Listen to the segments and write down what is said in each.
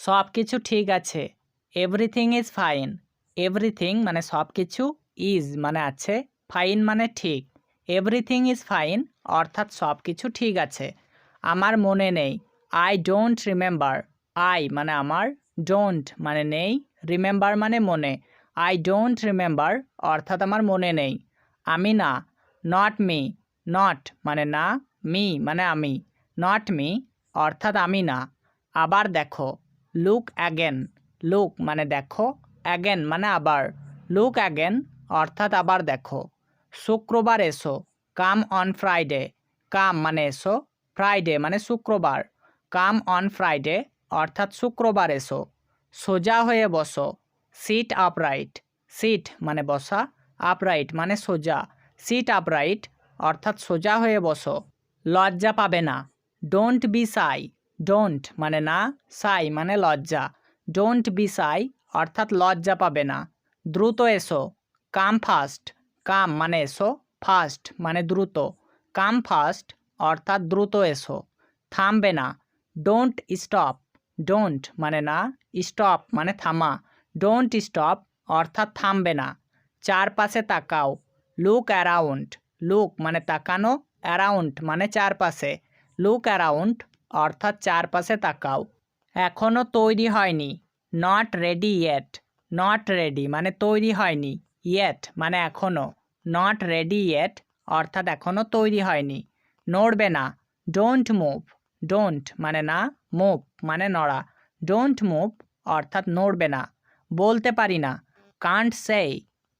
সব কিছু ঠিক আছে। Everything is fine. এভরিথিং মানে সব কিছু, ইজ মানে আছে, ফাইন মানে ঠিক। এভরিথিং ইজ ফাইন অর্থাৎ সব কিছু ঠিক আছে। আমার মনে নেই। I don't remember. আই মানে আমার, ডোন্ট মানে নেই, রিমেম্বার মানে মনে। আই ডোন্ট রিমেম্বার অর্থাৎ আমার মনে নেই। আমি না। Not me. নট মানে না, মি মানে আমি। নট মি অর্থাৎ আমি না। আবার দেখো। Look again. লুক মানে দেখো, অ্যাগেন মানে আবার। লুক অ্যাগেন অর্থাৎ আবার দেখো। শুক্রবার এসো। Come on Friday. কাম মানে এসো, ফ্রাইডে মানে শুক্রবার। কাম অন ফ্রাইডে অর্থাৎ শুক্রবার এসো। সোজা হয়ে বসো। Seat upright. সিট মানে বসা, আপরাইট মানে সোজা। সিট আপরাইট অর্থাৎ সোজা হয়ে বসো। লজ্জা পাবে না। Don't be Sai. ডোন্ট মানে না, সাই মানে লজ্জা। ডোন্ট বি সাই অর্থাৎ লজ্জা পাবে না। দ্রুত এসো। কাম ফাস্ট। কাম মানে এসো, ফাস্ট মানে দ্রুত। কাম ফাস্ট অর্থাৎ দ্রুত এসো। থামবে না। Don't stop. ডোন্ট মানে না, স্টপ মানে থামা। ডোন্ট স্টপ অর্থাৎ থামবে না। চারপাশে তাকাও। Look around. লুক মানে তাকানো, অ্যারাউন্ড মানে চারপাশে। লুক অ্যারাউন্ড অর্থাৎ চারপাশে তাকাও। এখনও তৈরি হয়নি। Not ready yet. Not ready মানে তৈরি হয়নি, ইয়েট মানে এখনও। নট রেডি ইয়েট অর্থাৎ এখনও তৈরি হয়নি। নড়বে না। Don't move. ডোন্ট মানে না, মুভ মানে নড়া। ডোন্ট মুভ অর্থাৎ নড়বে না। বলতে পারি না। কান্ট সেই।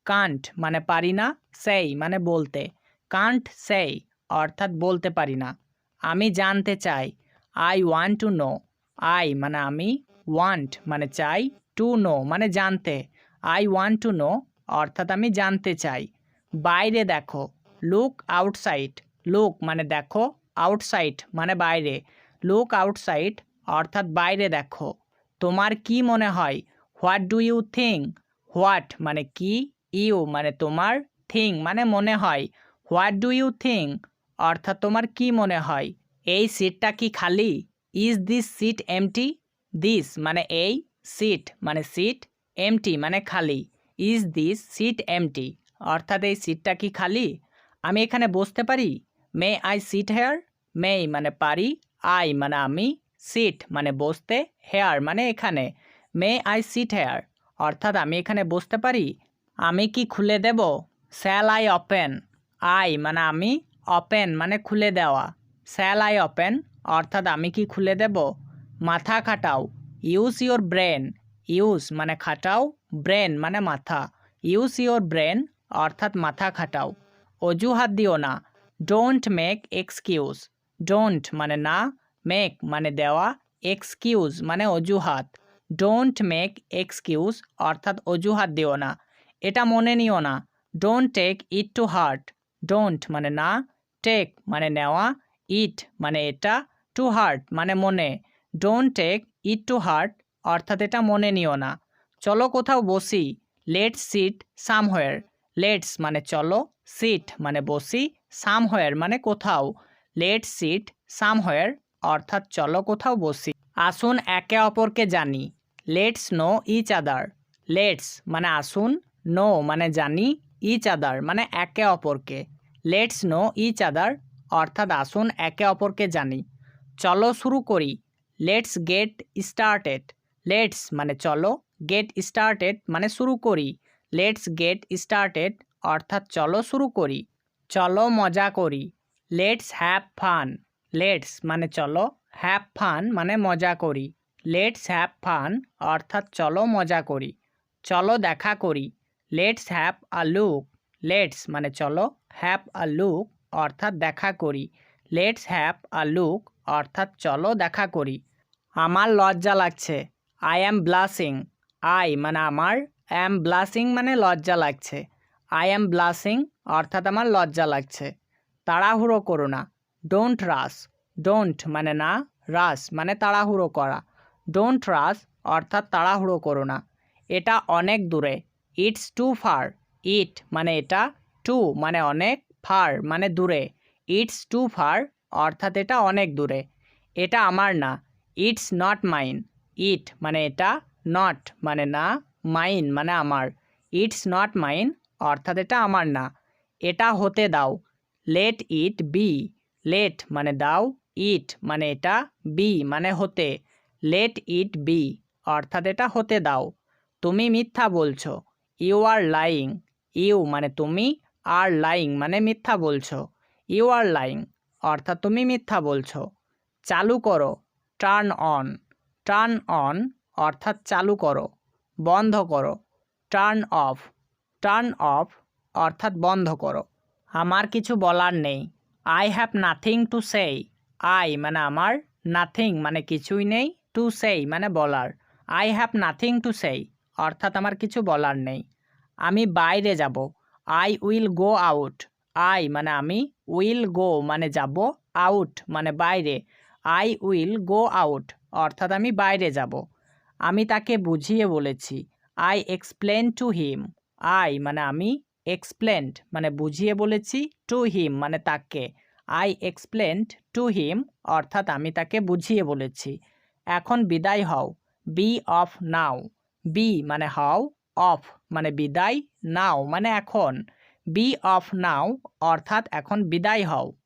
কান্ট মানে পারি না, সেই মানে বলতে। কান্ট সেই অর্থাৎ বলতে পারি না। আমি জানতে চাই। I want to know. I মানে আমি, ওয়ান্ট মানে চাই, টু নো মানে জানতে। আই ওয়ান্ট টু নো অর্থাৎ আমি জানতে চাই। বাইরে দেখো। Look outside. লুক মানে দেখো, আউটসাইড মানে বাইরে। লুক আউটসাইড অর্থাৎ বাইরে দেখো। তোমার কি মনে হয়? What do you think? What মানে কি, ইউ মানে তোমার, থিঙ্ক মানে মনে হয়। হোয়াট ডু ইউ থিঙ্ক অর্থাৎ তোমার কি মনে হয়? এই সিটটা কি খালি? Is this seat empty? This মানে এই, সিট মানে সিট, এমটি মানে খালি। ইজ দিস সিট এমটি অর্থাৎ এই সিটটা কি খালি? আমি এখানে বসতে পারি? May I sit here? May মানে পারি, আই মানে আমি, সিট মানে বসতে, হেয়ার মানে এখানে। মে আই সিট হেয়ার অর্থাৎ আমি এখানে বসতে পারি? আমি কি খুলে দেব? Shall I open? আই মানে আমি, ওপেন মানে খুলে দেওয়া। শ্যাল আই ওপেন অর্থাৎ আমি কি খুলে দেব? মাথা খাটাও। Use your brain. ইউজ মানে খাটাও, ব্রেন মানে মাথা। ইউজ ইউর ব্রেন অর্থাৎ মাথা খাটাও। অজুহাত দিও না। Don't make excuse. ডোন্ট মানে না, মেক মানে দেওয়া, এক্সকিউজ মানে অজুহাত। ডোন্ট মেক এক্সকিউজ অর্থাৎ অজুহাত দিও না। এটা মনে নিও না। Don't take it to heart. Don't মানে না, টেক মানে নেওয়া, ইট মানে এটা, টু হার্ট মানে মনে। Don't take it to heart অর্থাৎ এটা মনে নিও না। চলো কোথাও বসি। Let's sit somewhere. লেটস মানে চলো, সিট মানে বসি, সামহোয়ার মানে কোথাও। লেটস সিট সামহোয়ার অর্থাৎ চলো কোথাও বসি। আসুন একে অপরকে জানি। Let's know each other. Let's মানে আসুন, নো মানে জানি, ইচ আদার মানে একে অপরকে। লেটস নো ইচ আদার অর্থাৎ আসুন একে অপরকে জানি। চলো শুরু করি। Let's get started. লেটস মানে চলো, গেট স্টার্টেড মানে শুরু করি। লেটস গেট স্টার্টেড অর্থাৎ চলো শুরু করি। চলো মজা করি। Let's have fun. লেটস মানে চলো, হ্যাভ ফান মানে মজা করি। লেটস হ্যাভ ফান অর্থাৎ চলো মজা করি। চলো দেখা করি। Let's have a look. Let's মানে চলো, হ্যাভ আ লুক অর্থাৎ দেখা করি। লেটস হ্যাভ আ লুক অর্থাৎ চলো দেখা করি। আমার লজ্জা লাগছে। I am ব্লাসিং। আই মানে আমার, অ্যাম ব্লাসিং মানে লজ্জা লাগছে। আই অ্যাম ব্লাসিং অর্থাৎ আমার লজ্জা লাগছে। তাড়াহুড়ো করো না। Don't rush. ডোন্ট মানে না, রাশ মানে তাড়াহুড়ো করা। ডোন্ট রাশ অর্থাৎ তাড়াহুড়ো করো না। এটা অনেক দূরে। It's too far. ইট মানে এটা, টু মানে অনেক, ফার মানে দূরে। ইটস টু ফার অর্থাৎ এটা অনেক দূরে। এটা আমার না। It's not mine. ইট মানে এটা, নট মানে না, মাইন মানে আমার। ইটস নট মাইন অর্থাৎ এটা আমার না। এটা হতে দাও, লেট ইট বি। লেট মানে দাও, ইট মানে এটা, বি মানে হতে। লেট ইট বি অর্থাৎ এটা হতে দাও। তুমি মিথ্যা বলছো, ইউ আর লাইং। ইউ মানে তুমি, আর লাইং মানে মিথ্যা বলছো। ইউ আর লাইং অর্থাৎ তুমি মিথ্যা বলছো। চালু করো, টার্ন অন। টার্ন অন অর্থাৎ চালু করো। বন্ধ করো, টার্ন অফ। টার্ন অফ অর্থাৎ বন্ধ করো। আমার কিছু বলার নেই, আই হ্যাভ নাথিং টু সেই। আই মানে আমার, নাথিং মানে কিছুই নেই, টু সেই মানে বলার। আই হ্যাভ নাথিং টু সেই অর্থাৎ আমার কিছু বলার নেই। আমি বাইরে যাব, I will go out. I মানে আমি, উইল গো মানে যাব, আউট মানে বাইরে। আই উইল গো আউট অর্থাৎ আমি বাইরে যাব। আমি তাকে বুঝিয়ে বলেছি, I explain to him. I মানে আমি, এক্সপ্লেন্ড মানে বুঝিয়ে বলেছি, টু হিম মানে তাকে। আই এক্সপ্লেন্ড টু হিম অর্থাৎ আমি তাকে বুঝিয়ে বলেছি। এখন বিদায় হও, বি অফ নাও। বি মানে হও, অফ মানে বিদায়, নাও মানে এখন। বি অফ নাও অর্থাৎ এখন বিদায় হও।